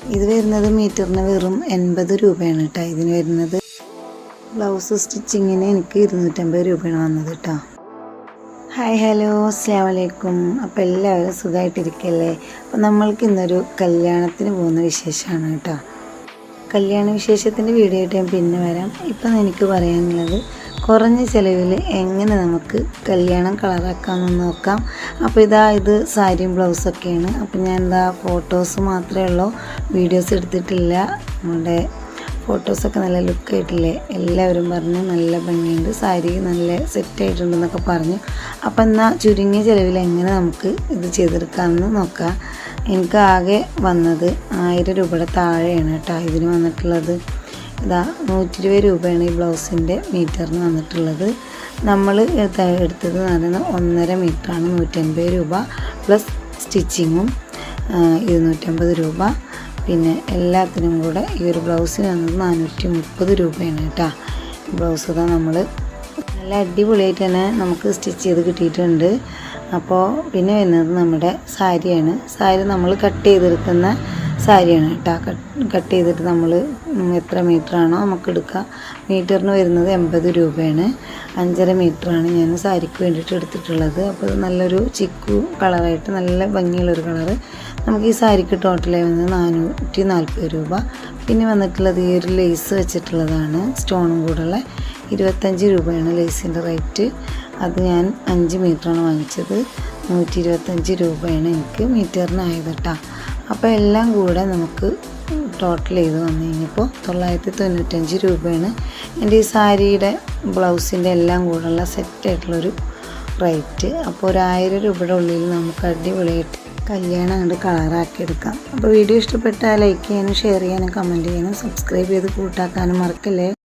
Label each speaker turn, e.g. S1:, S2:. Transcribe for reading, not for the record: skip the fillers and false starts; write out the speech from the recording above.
S1: ഇത് വരുന്നത് മീറ്ററിന് വെറും 80 രൂപയാണ് കേട്ടോ. ഇതിന് വരുന്നത് ബ്ലൗസ് സ്റ്റിച്ചിങ്ങിന് എനിക്ക് 250 രൂപയാണ് വന്നത് കേട്ടോ. ഹായ് ഹലോ അസ്സലാമു അലൈക്കും. അപ്പോൾ എല്ലാവരും സുഖമായിട്ടിരിക്കല്ലേ? അപ്പോൾ നമ്മൾക്ക് ഇന്നൊരു കല്യാണത്തിന് പോകുന്ന വിശേഷമാണ് കേട്ടോ. കല്യാണ വിശേഷത്തിൻ്റെ വീഡിയോ ആയിട്ട് ഞാൻ പിന്നെ വരാം. ഇപ്പം എനിക്ക് പറയാനുള്ളത് കുറഞ്ഞ ചിലവിൽ എങ്ങനെ നമുക്ക് കല്യാണം കളറാക്കാമെന്ന് നോക്കാം. അപ്പോൾ ഇത് സാരിയും ബ്ലൗസൊക്കെയാണ്. അപ്പോൾ ഞാൻ ഫോട്ടോസ് മാത്രമേ ഉള്ളൂ, വീഡിയോസ് എടുത്തിട്ടില്ല. നമ്മുടെ ഫോട്ടോസൊക്കെ നല്ല ലുക്കായിട്ടില്ലേ? എല്ലാവരും പറഞ്ഞു നല്ല ഭംഗിയുണ്ട്, സാരി നല്ല സെറ്റായിട്ടുണ്ടെന്നൊക്കെ പറഞ്ഞു. അപ്പോൾ എന്നാൽ ചുരുങ്ങിയ ചിലവിൽ എങ്ങനെ നമുക്ക് ഇത് ചെയ്തെടുക്കാമെന്ന് നോക്കാം. എനിക്ക് ആകെ വന്നത് 1000 രൂപയുടെ താഴെയാണ് കേട്ടോ ഇതിന് വന്നിട്ടുള്ളത്. 120 രൂപയാണ് ഈ ബ്ലൗസിൻ്റെ മീറ്ററിന് വന്നിട്ടുള്ളത്. നമ്മൾ എടുത്തത് എന്ന് പറയുന്നത് 1.5 മീറ്ററാണ്. 150 രൂപ പ്ലസ് സ്റ്റിച്ചിങ്ങും 250 രൂപ. പിന്നെ എല്ലാത്തിനും കൂടെ ഈ ഒരു ബ്ലൗസിന് വന്നത് 430 രൂപയാണ് കേട്ടോ. ബ്ലൗസ് നമ്മൾ നല്ല അടിപൊളിയായിട്ട് തന്നെ നമുക്ക് സ്റ്റിച്ച് ചെയ്ത് കിട്ടിയിട്ടുണ്ട്. അപ്പോൾ പിന്നെ വരുന്നത് നമ്മുടെ സാരിയാണ്. സാരി നമ്മൾ കട്ട് ചെയ്തെടുക്കുന്ന സാരിയാണ് കേട്ടോ. കട്ട് ചെയ്തിട്ട് നമ്മൾ എത്ര മീറ്ററാണോ നമുക്ക് എടുക്കുക. മീറ്ററിന് വരുന്നത് 80 രൂപയാണ്. 5.5 മീറ്ററാണ് ഞാൻ സാരിക്ക് വേണ്ടിയിട്ട് എടുത്തിട്ടുള്ളത്. അപ്പോൾ നല്ലൊരു ചിക്കു കളറായിട്ട് നല്ല ഭംഗിയുള്ളൊരു കളറ്. നമുക്ക് ഈ സാരിക്ക് ടോട്ടലായി വന്നത് 440 രൂപ. പിന്നെ വന്നിട്ടുള്ളത് ഈ ഒരു ലേസ് വെച്ചിട്ടുള്ളതാണ്, സ്റ്റോണും കൂടെയുള്ള 25 രൂപയാണ് ലേസിൻ്റെ റേറ്റ്. അത് ഞാൻ 5 മീറ്ററാണ് വാങ്ങിച്ചത്. 125 രൂപയാണ് എനിക്ക് മീറ്ററിനായത് കേട്ടോ. അപ്പോൾ എല്ലാം കൂടെ നമുക്ക് ടോട്ടൽ ചെയ്ത് വന്നു കഴിഞ്ഞപ്പോൾ 995 രൂപയാണ് എൻ്റെ ഈ സാരിയുടെ ബ്ലൗസിൻ്റെ എല്ലാം കൂടെയുള്ള സെറ്റായിട്ടുള്ളൊരു റേറ്റ്. അപ്പോൾ ഒരു 1000 രൂപയുടെ ഉള്ളിൽ നമുക്ക് അടിപൊളിയായിട്ട് കല്യാണം അങ്ങോട്ട് കളറാക്കിയെടുക്കാം. അപ്പോൾ വീഡിയോ ഇഷ്ടപ്പെട്ടാൽ ലൈക്ക് ചെയ്യാനും ഷെയർ ചെയ്യാനും കമൻറ്റ് ചെയ്യാനും സബ്സ്ക്രൈബ് ചെയ്ത് കൂട്ടാക്കാനും മറക്കല്ലേ.